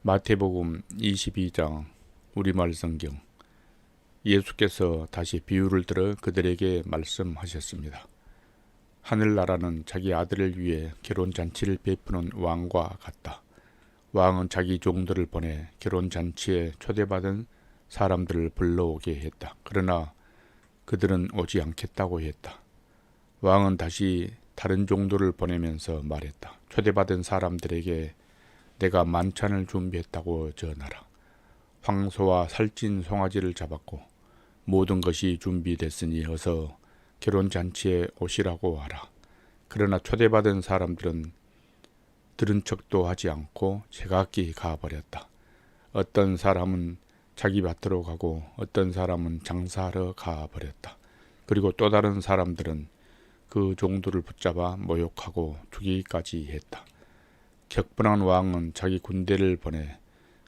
마태복음 22장 우리말 성경. 예수께서 다시 비유를 들어 그들에게 말씀하셨습니다. 하늘나라는 자기 아들을 위해 결혼잔치를 베푸는 왕과 같다. 왕은 자기 종들을 보내 결혼잔치에 초대받은 사람들을 불러오게 했다. 그러나 그들은 오지 않겠다고 했다. 왕은 다시 다른 종들을 보내면서 말했다. 초대받은 사람들에게 내가 만찬을 준비했다고 전하라. 황소와 살찐 송아지를 잡았고 모든 것이 준비됐으니 어서 결혼잔치에 오시라고 하라. 그러나 초대받은 사람들은 들은 척도 하지 않고 제각기 가버렸다. 어떤 사람은 자기 밭으로 가고 어떤 사람은 장사하러 가버렸다. 그리고 또 다른 사람들은 그 종들을 붙잡아 모욕하고 죽이기까지 했다. 격분한 왕은 자기 군대를 보내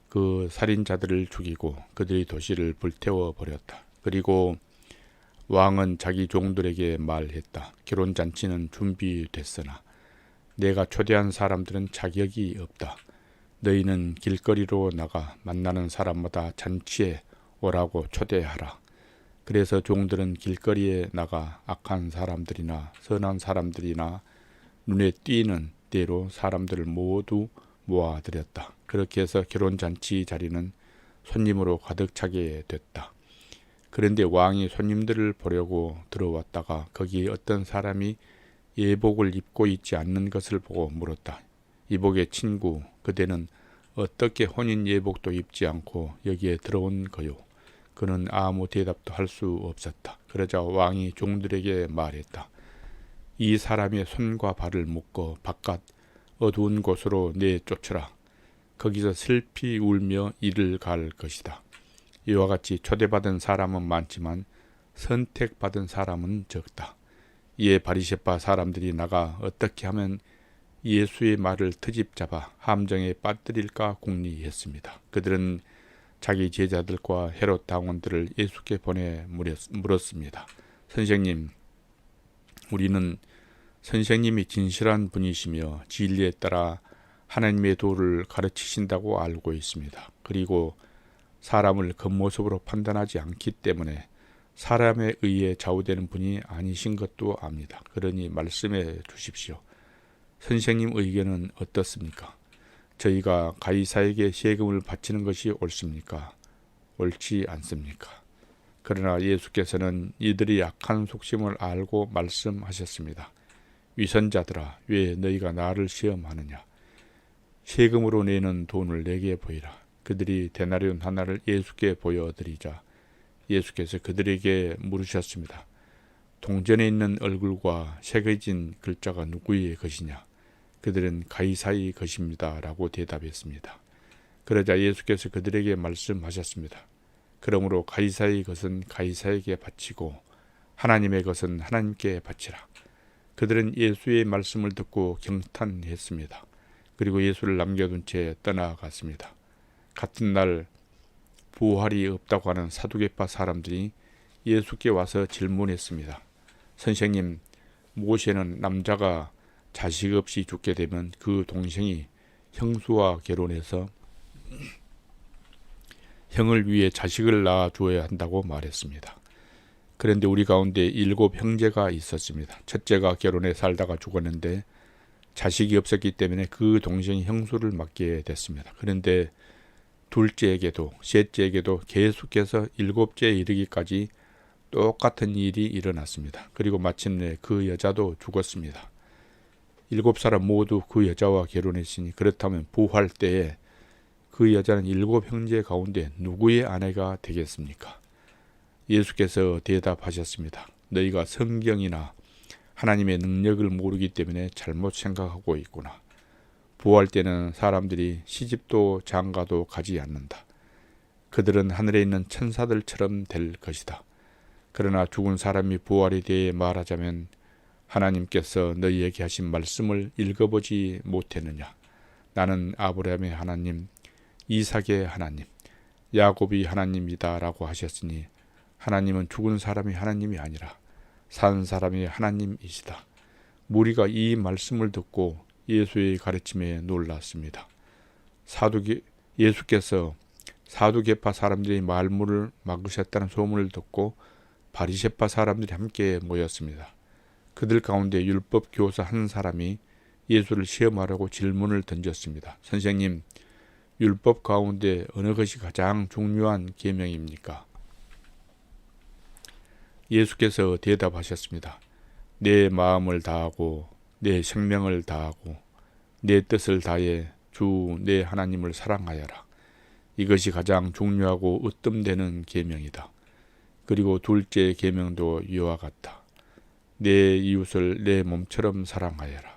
그 살인자들을 죽이고 그들이 도시를 불태워 버렸다. 그리고 왕은 자기 종들에게 말했다. 결혼잔치는 준비됐으나 내가 초대한 사람들은 자격이 없다. 너희는 길거리로 나가 만나는 사람마다 잔치에 오라고 초대하라. 그래서 종들은 길거리에 나가 악한 사람들이나 선한 사람들이나 눈에 띄는 대로 사람들을 모두 모아들였다. 그렇게 해서 결혼잔치 자리는 손님으로 가득 차게 됐다. 그런데 왕이 손님들을 보려고 들어왔다가 거기에 어떤 사람이 예복을 입고 있지 않는 것을 보고 물었다. 이복의 친구, 그대는 어떻게 혼인 예복도 입지 않고 여기에 들어온 거요? 그는 아무 대답도 할 수 없었다. 그러자 왕이 종들에게 말했다. 이 사람의 손과 발을 묶어 바깥 어두운 곳으로 내쫓으라. 거기서 슬피 울며 이를 갈 것이다. 이와 같이 초대받은 사람은 많지만 선택받은 사람은 적다. 이에 바리새파 사람들이 나가 어떻게 하면 예수의 말을 트집잡아 함정에 빠뜨릴까 궁리했습니다. 그들은 자기 제자들과 헤롯 당원들을 예수께 보내 물었습니다. 선생님, 우리는 선생님이 진실한 분이시며 진리에 따라 하나님의 도를 가르치신다고 알고 있습니다. 그리고 사람을 겉모습으로 판단하지 않기 때문에 사람에 의해 좌우되는 분이 아니신 것도 압니다. 그러니 말씀해 주십시오. 선생님 의견은 어떻습니까? 저희가 가이사에게 세금을 바치는 것이 옳습니까? 옳지 않습니까? 그러나 예수께서는 이들이 악한 속심을 알고 말씀하셨습니다. 위선자들아, 왜 너희가 나를 시험하느냐? 세금으로 내는 돈을 내게 보이라. 그들이 데나리온 하나를 예수께 보여드리자 예수께서 그들에게 물으셨습니다. 동전에 있는 얼굴과 새겨진 글자가 누구의 것이냐? 그들은 가이사의 것입니다. 라고 대답했습니다. 그러자 예수께서 그들에게 말씀하셨습니다. 그러므로 가이사의 것은 가이사에게 바치고 하나님의 것은 하나님께 바치라. 그들은 예수의 말씀을 듣고 경탄했습니다. 그리고 예수를 남겨둔 채 떠나갔습니다. 같은 날 부활이 없다고 하는 사두개파 사람들이 예수께 와서 질문했습니다. 선생님, 모세는 남자가 자식 없이 죽게 되면 그 동생이 형수와 결혼해서 형을 위해 자식을 낳아 주어야 한다고 말했습니다. 그런데 우리 가운데 7 형제가 있었습니다. 첫째가 결혼해 살다가 죽었는데 자식이 없었기 때문에 그 동생이 형수를 맡게 됐습니다. 그런데 둘째에게도 셋째에게도 계속해서 7째에 이르기까지 똑같은 일이 일어났습니다. 그리고 마침내 그 여자도 죽었습니다. 7사람 모두 그 여자와 결혼했으니 그렇다면 부활 때에 그 여자는 7 형제 가운데 누구의 아내가 되겠습니까? 예수께서 대답하셨습니다. 너희가 성경이나 하나님의 능력을 모르기 때문에 잘못 생각하고 있구나. 부활 때는 사람들이 시집도 장가도 가지 않는다. 그들은 하늘에 있는 천사들처럼 될 것이다. 그러나 죽은 사람이 부활에 대해 말하자면 하나님께서 너희에게 하신 말씀을 읽어보지 못했느냐? 나는 아브라함의 하나님, 이삭의 하나님, 야곱이 하나님이다 라고 하셨으니 하나님은 죽은 사람이 하나님이 아니라 산 사람이 하나님이시다. 무리가 이 말씀을 듣고 예수의 가르침에 놀랐습니다. 예수께서 사두개파 사람들이 말문을 막으셨다는 소문을 듣고 바리새파 사람들이 함께 모였습니다. 그들 가운데 율법 교사 한 사람이 예수를 시험하려고 질문을 던졌습니다. 선생님, 율법 가운데 어느 것이 가장 중요한 계명입니까? 예수께서 대답하셨습니다. 내 마음을 다하고 내 생명을 다하고 내 뜻을 다해 주 내 하나님을 사랑하여라. 이것이 가장 중요하고 으뜸되는 계명이다. 그리고 둘째 계명도 이와 같다. 내 이웃을 내 몸처럼 사랑하여라.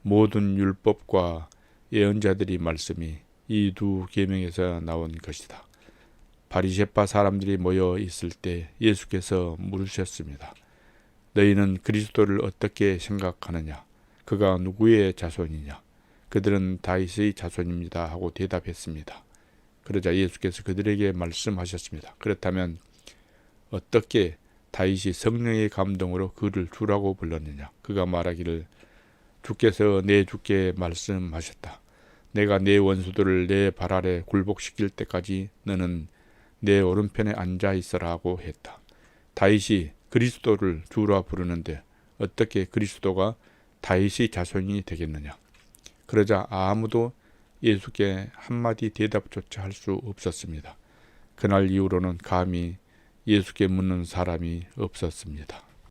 모든 율법과 예언자들이 말씀이 이 두 계명에서 나온 것이다. 바리새파 사람들이 모여 있을 때 예수께서 물으셨습니다. 너희는 그리스도를 어떻게 생각하느냐? 그가 누구의 자손이냐? 그들은 다윗의 자손입니다 하고 대답했습니다. 그러자 예수께서 그들에게 말씀하셨습니다. 그렇다면 어떻게 다윗이 성령의 감동으로 그를 주라고 불렀느냐? 그가 말하기를 주께서 내 주께 말씀하셨다. 내가 내 원수들을 내 발 아래 굴복시킬 때까지 너는 내 오른편에 앉아 있으라고 했다. 다윗이 그리스도를 주라 부르는데 어떻게 그리스도가 다윗의 자손이 되겠느냐? 그러자 아무도 예수께 한마디 대답조차 할 수 없었습니다. 그날 이후로는 감히 예수께 묻는 사람이 없었습니다.